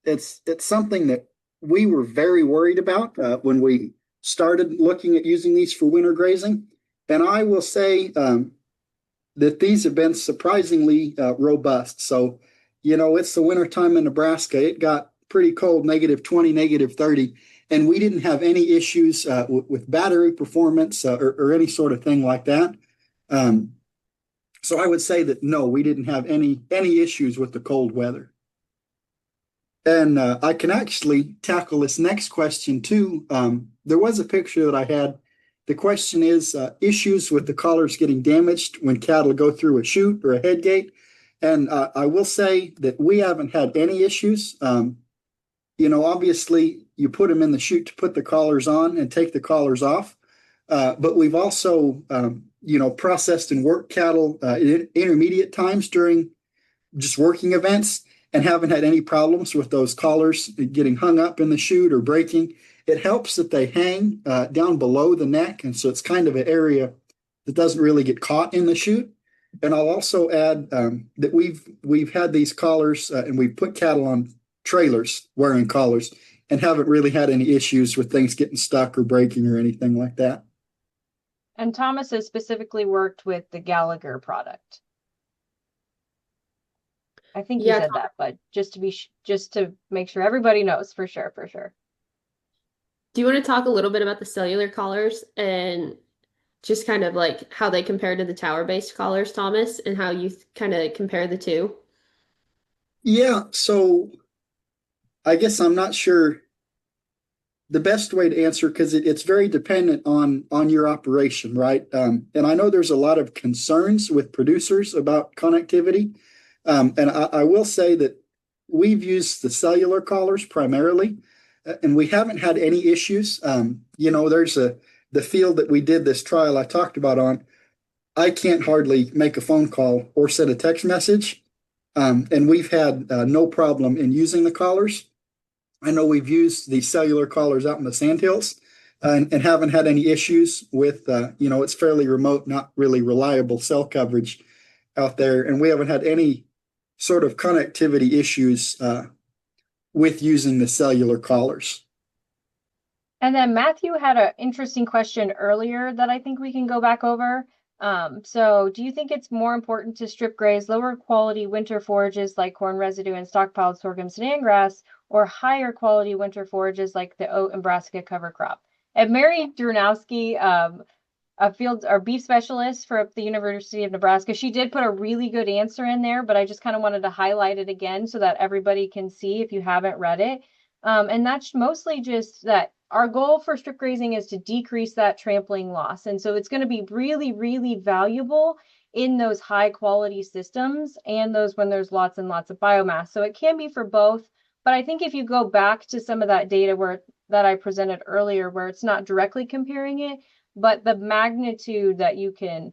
it's something that we were very worried about when we started looking at using these for winter grazing. And I will say that these have been surprisingly robust. So, it's the winter time in Nebraska. It got pretty cold, -20, -30, and we didn't have any issues with battery performance or any sort of thing like that. So I would say that no, we didn't have any issues with the cold weather. And I can actually tackle this next question too. There was a picture that I had. The question is issues with the collars getting damaged when cattle go through a chute or a head gate. And I will say that we haven't had any issues. Obviously you put them in the chute to put the collars on and take the collars off. But we've also, processed and worked cattle in intermediate times during just working events, and haven't had any problems with those collars getting hung up in the chute or breaking. It helps that they hang down below the neck, and so it's kind of an area that doesn't really get caught in the chute. And I'll also add that we've had these collars and we've put cattle on trailers wearing collars and haven't really had any issues with things getting stuck or breaking or anything like that. And Thomas has specifically worked with the Gallagher product. I think he said that, but just to make sure everybody knows for sure. Do you want to talk a little bit about the cellular collars and just kind of like how they compare to the tower-based collars, Thomas, and how you kind of compare the two? Yeah, so I guess I'm not sure the best way to answer, because it's very dependent on your operation, right? And I know there's a lot of concerns with producers about connectivity. And I will say that we've used the cellular collars primarily, and we haven't had any issues. There's the field that we did this trial I talked about on. I can't hardly make a phone call or send a text message, and we've had no problem in using the collars. I know we've used the cellular collars out in the sandhills and haven't had any issues with, it's fairly remote, not really reliable cell coverage out there, and we haven't had any sort of connectivity issues with using the cellular collars. And then Matthew had an interesting question earlier that I think we can go back over. So do you think it's more important to strip graze lower quality winter forages like corn residue and stockpiled sorghum sudan grass, or higher quality winter forages like the oat and brassica cover crop? And Mary Dronowski, our beef specialist for the University of Nebraska, she did put a really good answer in there, but I just kind of wanted to highlight it again so that everybody can see if you haven't read it. And that's mostly just that our goal for strip grazing is to decrease that trampling loss. And so it's going to be really, really valuable in those high quality systems and those when there's lots and lots of biomass. So it can be for both. But I think if you go back to some of that data that I presented earlier, where it's not directly comparing it, but the magnitude that you can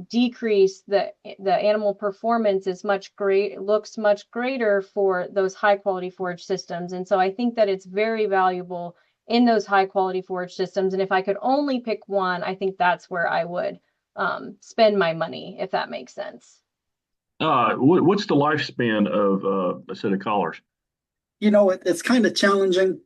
decrease the animal performance is looks much greater for those high quality forage systems. And so I think that it's very valuable in those high quality forage systems. And if I could only pick one, I think that's where I would spend my money, if that makes sense. What's the lifespan of a set of collars? It's kind of challenging.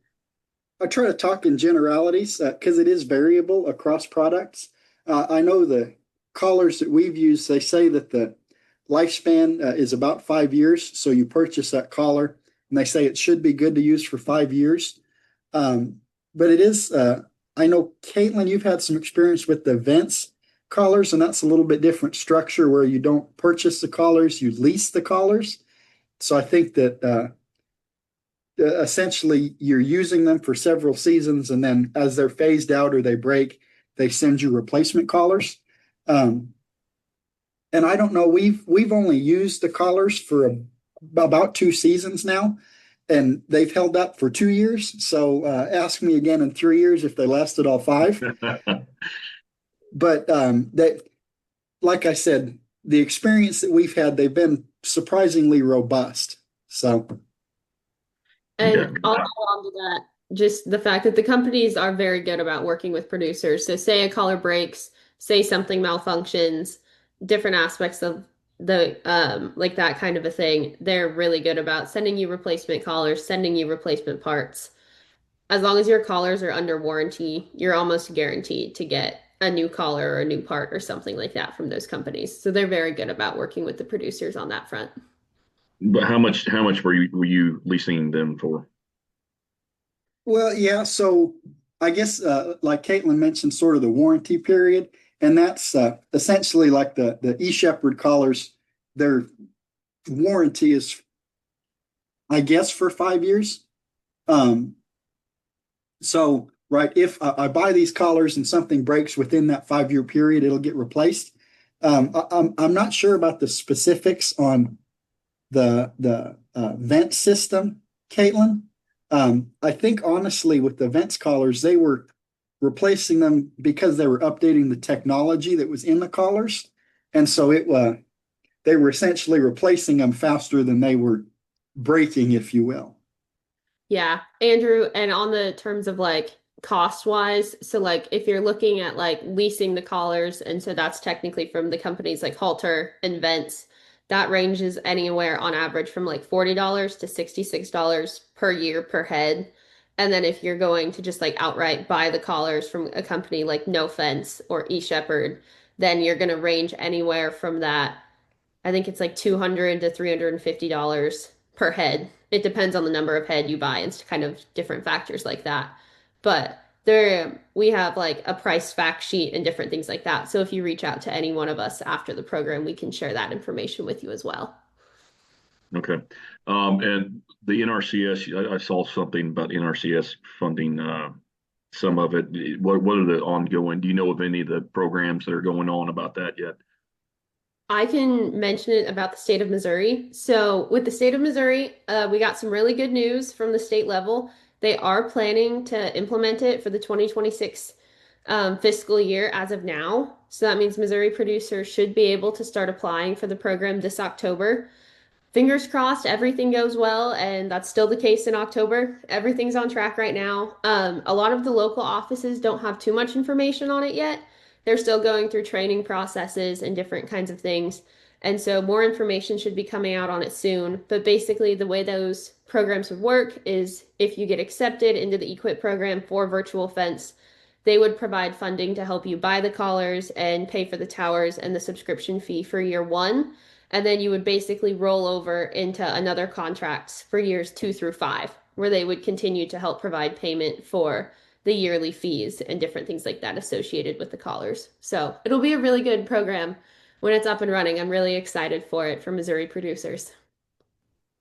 I try to talk in generalities because it is variable across products. I know the collars that we've used, they say that the lifespan is about 5 years. So you purchase that collar and they say it should be good to use for 5 years. But it is, I know, Caitlin, you've had some experience with the vents collars, and that's a little bit different structure where you don't purchase the collars, you lease the collars. So I think that essentially you're using them for several seasons, and then as they're phased out or they break, they send you replacement collars. And I don't know, we've only used the collars for about 2 seasons now, and they've held up for 2 years. So ask me again in 3 years if they lasted all five. But like I said, the experience that we've had, they've been surprisingly robust. So, And Yeah. I'll add on to that, just the fact that the companies are very good about working with producers. So say a collar breaks, say something malfunctions, different aspects of the like that kind of a thing. They're really good about sending you replacement collars, sending you replacement parts. As long as your collars are under warranty, you're almost guaranteed to get a new collar or a new part or something like that from those companies. So they're very good about working with the producers on that front. But how much were you leasing them for? well, yeah. So I guess, like Caitlin mentioned, sort of the warranty period, and that's essentially like the eShepherd collars. Their warranty is, I guess, for 5 years. Um, So, right, if I buy these collars and something breaks within that 5 year period, it'll get replaced. I'm not sure about the specifics on the vent system, Caitlin. I think honestly, with the vents collars, they were replacing them because they were updating the technology that was in the collars, and so they were essentially replacing them faster than they were breaking, if you will. Yeah, Andrew, and on the terms of like cost wise, so like if you're looking at like leasing the collars, and so that's technically from the companies like Halter and Vents, that ranges anywhere on average from like $40 to $66 per year per head. And then if you're going to just like outright buy the collars from a company like No Fence or eShepherd, then you're going to range anywhere from that. I think it's like 200 to $350 per head. It depends on the number of head you buy and kind of different factors like that. But there we have like a price fact sheet and different things like that. So if you reach out to any one of us after the program, we can share that information with you as well. Okay. And the NRCS, I saw something about NRCS funding some of it. What are the ongoing? Do you know of any of the programs that are going on about that yet? I can mention it about the state of Missouri. So, with the state of Missouri, we got some really good news from the state level. They are planning to implement it for the 2026 fiscal year as of now. So, that means Missouri producers should be able to start applying for the program this October. Fingers crossed, everything goes well, and that's still the case in October. Everything's on track right now. A lot of the local offices don't have too much information on it yet. They're still going through training processes and different kinds of things. And so more information should be coming out on it soon. But basically, the way those programs would work is if you get accepted into the EQIP program for virtual fence, they would provide funding to help you buy the collars and pay for the towers and the subscription fee for year one. And then you would basically roll over into another contracts for years 2 through 5, where they would continue to help provide payment for the yearly fees and different things like that associated with the collars. So it'll be a really good program when it's up and running. I'm really excited for it for Missouri producers.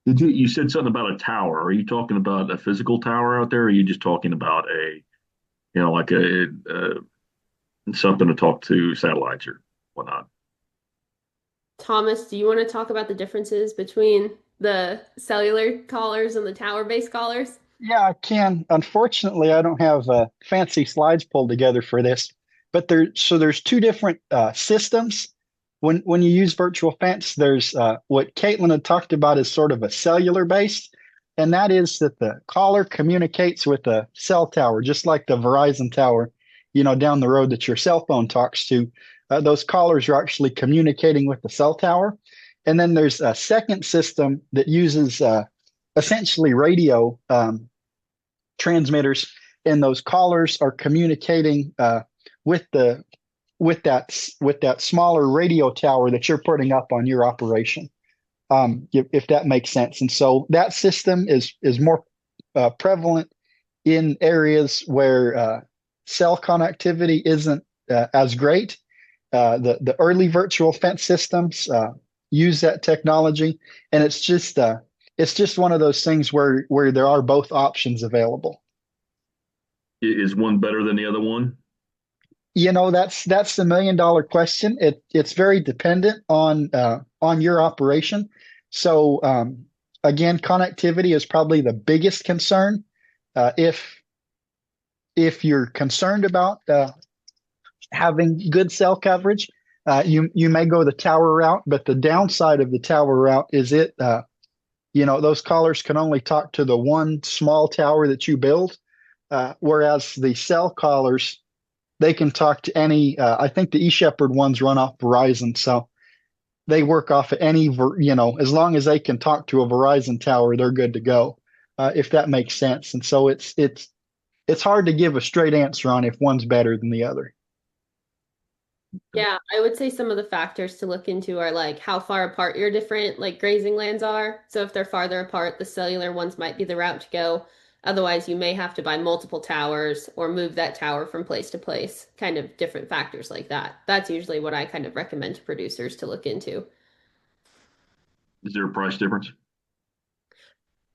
You said something about a tower. Are you talking about a physical tower out there, or are you just talking about like something to talk to satellites or whatnot? Thomas, do you want to talk about the differences between the cellular collars and the tower-based collars? Yeah, I can. Unfortunately, I don't have fancy slides pulled together for this, but there's two different systems. When you use virtual fence, there's what Caitlin had talked about is sort of a cellular based, and that is that the collar communicates with a cell tower, just like the Verizon tower, down the road that your cell phone talks to. Those collars are actually communicating with the cell tower. And then there's a second system that uses essentially radio transmitters, and those collars are communicating with the with that smaller radio tower that you're putting up on your operation. If that makes sense. And so that system is more prevalent in areas where cell connectivity isn't as great. The early virtual fence systems use that technology, and it's just one of those things where there are both options available. Is one better than the other one? That's the million-dollar question. It's very dependent on your operation. So again, connectivity is probably the biggest concern. If you're concerned about having good cell coverage, you may go the tower route, but the downside of the tower route is those collars can only talk to the one small tower that you build, whereas the cell collars, they can talk to any. I think the eShepherd ones run off Verizon, so they work off of any. As long as they can talk to a Verizon tower, they're good to go. If that makes sense. And so it's hard to give a straight answer on if one's better than the other. Yeah, I would say some of the factors to look into are like how far apart your different like grazing lands are. So if they're farther apart, the cellular ones might be the route to go. Otherwise, you may have to buy multiple towers or move that tower from place to place, kind of different factors like that. That's usually what I kind of recommend to producers to look into. Is there a price difference?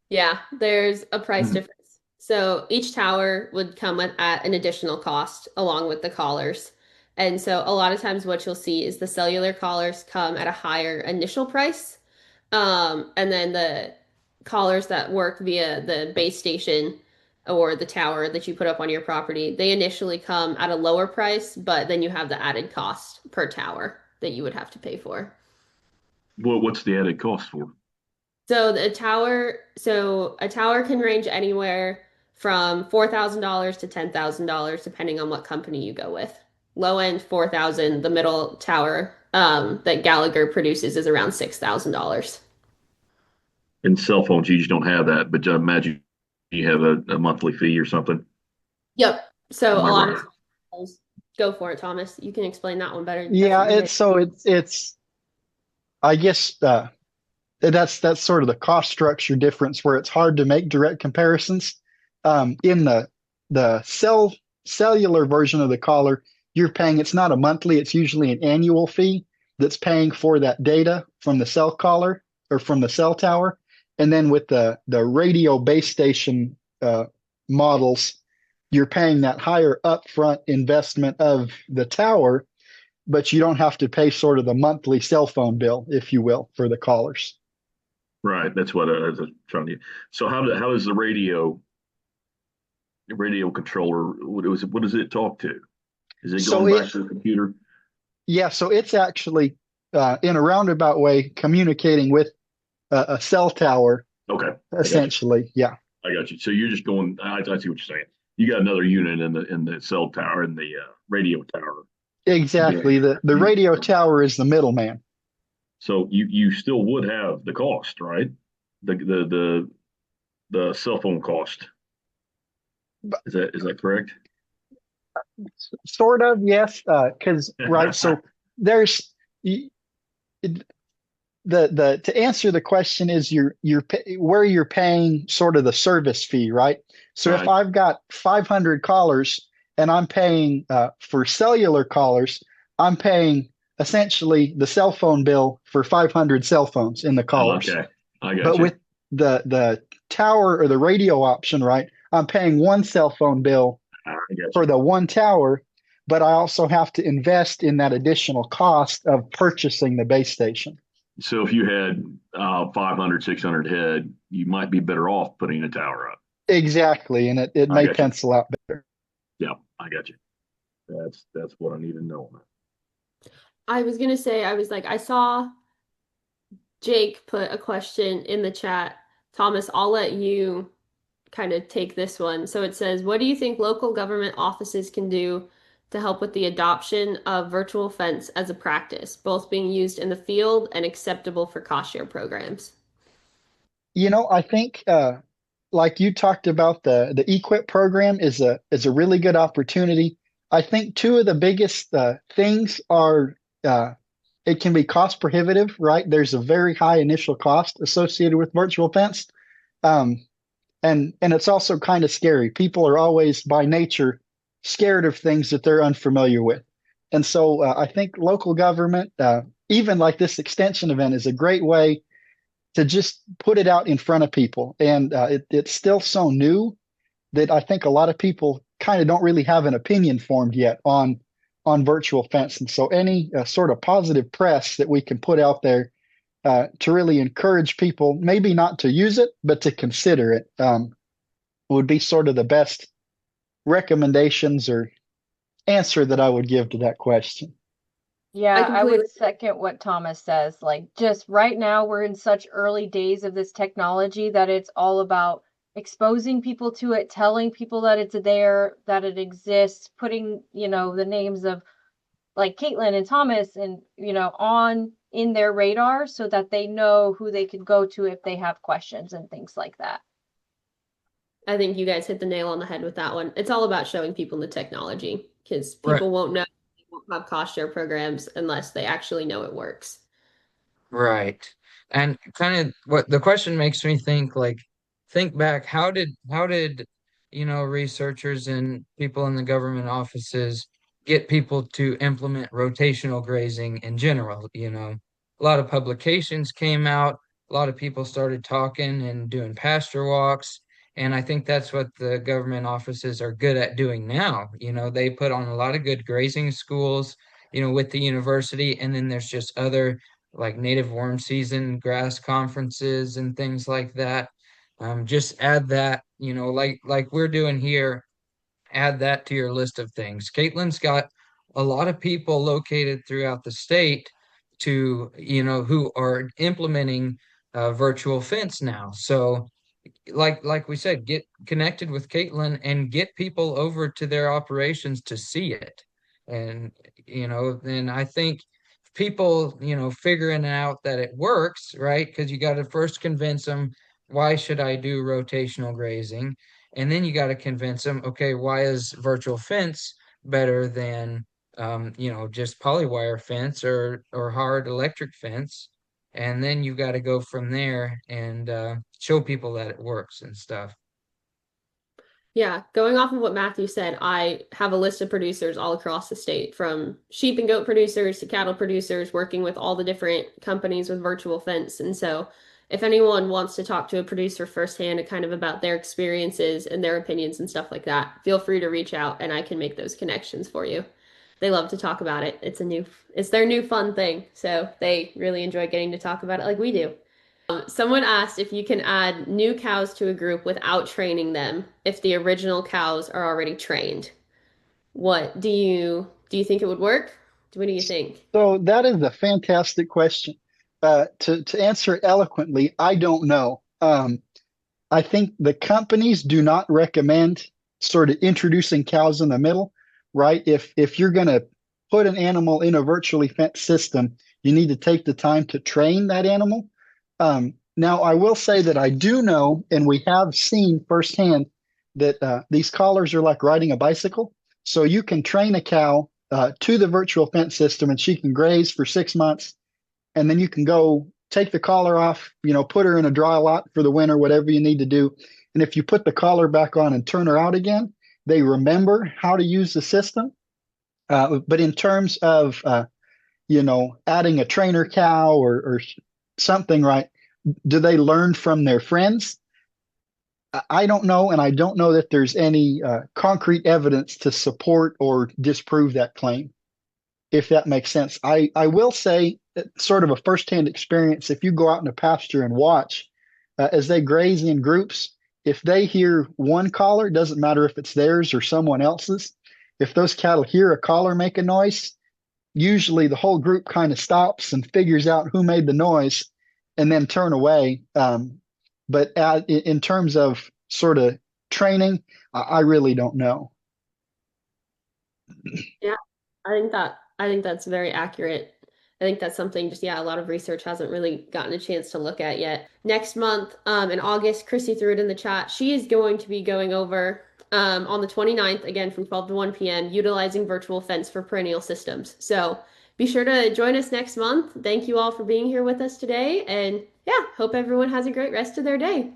Yeah, there's a price Mhm. difference. So each tower would come at an additional cost along with the collars. And so a lot of times what you'll see is the cellular collars come at a higher initial price. And then the collars that work via the base station or the tower that you put up on your property, they initially come at a lower price, but then you have the added cost per tower that you would have to pay for. What's the added cost for? So a tower can range anywhere from $4,000 to $10,000 depending on what company you go with. Low end 4,000, the middle tower that Gallagher produces is around $6,000. In cell phones, you just don't have that, but I imagine you have a monthly fee or something. Yep. So Am a I lot right? of go for it, Thomas. You can explain that one better. That's Yeah, what you did. it's I guess that's sort of the cost structure difference where it's hard to make direct comparisons. In the cellular version of the collar, you're paying, it's not a monthly, it's usually an annual fee that's paying for that data from the cell collar or from the cell tower. And then with the radio base station models, you're paying that higher upfront investment of the tower, but you don't have to pay sort of the monthly cell phone bill, if you will, for the callers. Right. That's what I was trying to. So how does the radio controller, what does it talk to? Is it So going it, back to the computer? yeah, so it's actually in a roundabout way communicating with a cell tower, Okay, I got you. essentially. Yeah, I got you. So you're just going. I see what you're saying. You got another unit in the cell tower in the radio tower. Yeah. exactly. The radio tower is the middleman. So you still would have the cost, right? The cell phone cost. But Is that correct? sort of, yes, because right. So there's y- the to answer the question is where you're paying sort of the service fee, right? So if Right. I've got 500 callers and I'm paying for cellular callers, I'm paying essentially the cell phone bill for 500 cell phones in the Oh, callers. okay. I got But with you. the tower or the radio option, right? I'm paying one cell phone bill I got for you. the one tower, but I also have to invest in that additional cost of purchasing the base station. So if you had 500, 600 head, you might be better off putting a tower up. Exactly, and it I may got you. pencil out better. Yeah, I got you. That's what I need to know on that. I was gonna say, I saw Jake put a question in the chat. Thomas, I'll let you kind of take this one. So it says, what do you think local government offices can do to help with the adoption of virtual fence as a practice, both being used in the field and acceptable for cost share programs? I think like you talked about, the equip program is a really good opportunity. I think two of the biggest things are it can be cost prohibitive, right? There's a very high initial cost associated with virtual fence. Um, and it's also kind of scary. People are always by nature scared of things that they're unfamiliar with. And so I think local government, even like this extension event, is a great way to just put it out in front of people. And it's still so new that I think a lot of people kind of don't really have an opinion formed yet on virtual fence. And so any sort of positive press that we can put out there to really encourage people, maybe not to use it, but to consider it, would be sort of the best recommendations or answer that I would give to that question. I Yeah, I completely would second what Thomas says. Like, just right now, we're in such early days of this technology that it's all about exposing people to it, telling people that it's there, that it exists, putting, the names of like Caitlin and Thomas and, on in their radar so that they know who they could go to if they have questions and things like that. I think you guys hit the nail on the head with that one. It's all about showing people the technology because Right, people won't know, they won't have cost share programs unless they actually know it works. right. And kind of what the question makes me think, like, think back, how did, researchers and people in the government offices get people to implement rotational grazing in general? A lot of publications came out, a lot of people started talking and doing pasture walks, and I think that's what the government offices are good at doing now. They put on a lot of good grazing schools, with the university, and then there's just other like native warm season grass conferences and things like that. Just add that, like we're doing here, add that to your list of things. Caitlin's got a lot of people located throughout the state who are implementing virtual fence now. So like we said, get connected with Caitlin and get people over to their operations to see it. And then I think people, figuring out that it works, right? Because you got to first convince them, why should I do rotational grazing? And then you got to convince them, okay, why is virtual fence better than just polywire fence or hard electric fence? And then you got to go from there and show people that it works and stuff. Yeah, going off of what Matthew said, I have a list of producers all across the state, from sheep and goat producers to cattle producers, working with all the different companies with virtual fence. And so, if anyone wants to talk to a producer firsthand and kind of about their experiences and their opinions and stuff like that, feel free to reach out and I can make those connections for you. They love to talk about it. It's their new fun thing. So they really enjoy getting to talk about it like we do. Someone asked if you can add new cows to a group without training them if the original cows are already trained. What do you think it would work? What do you think? So that is a fantastic question. To answer it eloquently, I don't know. I think the companies do not recommend sort of introducing cows in the middle, right? If you're going to put an animal in a virtually fenced system, you need to take the time to train that animal. Now, I will say that I do know, and we have seen firsthand, that these collars are like riding a bicycle. So you can train a cow to the virtual fence system, and she can graze for 6 months, and then you can go take the collar off, put her in a dry lot for the winter, whatever you need to do. And if you put the collar back on and turn her out again, they remember how to use the system. But in terms of, adding a trainer cow or something, right? Do they learn from their friends? I don't know, and I don't know that there's any concrete evidence to support or disprove that claim, if that makes sense. I will say, sort of a firsthand experience, if you go out in a pasture and watch as they graze in groups, if they hear one collar, it doesn't matter if it's theirs or someone else's, if those cattle hear a collar make a noise, usually the whole group kind of stops and figures out who made the noise and then turn away. But in terms of sort of training, I really don't know. Yeah, I think that's very accurate. I think that's something just, yeah, a lot of research hasn't really gotten a chance to look at yet. Next month, in August, Chrissy threw it in the chat. She is going to be going over on the 29th, again from 12 to 1 p.m., utilizing virtual fence for perennial systems. So be sure to join us next month. Thank you all for being here with us today. And yeah, hope everyone has a great rest of their day.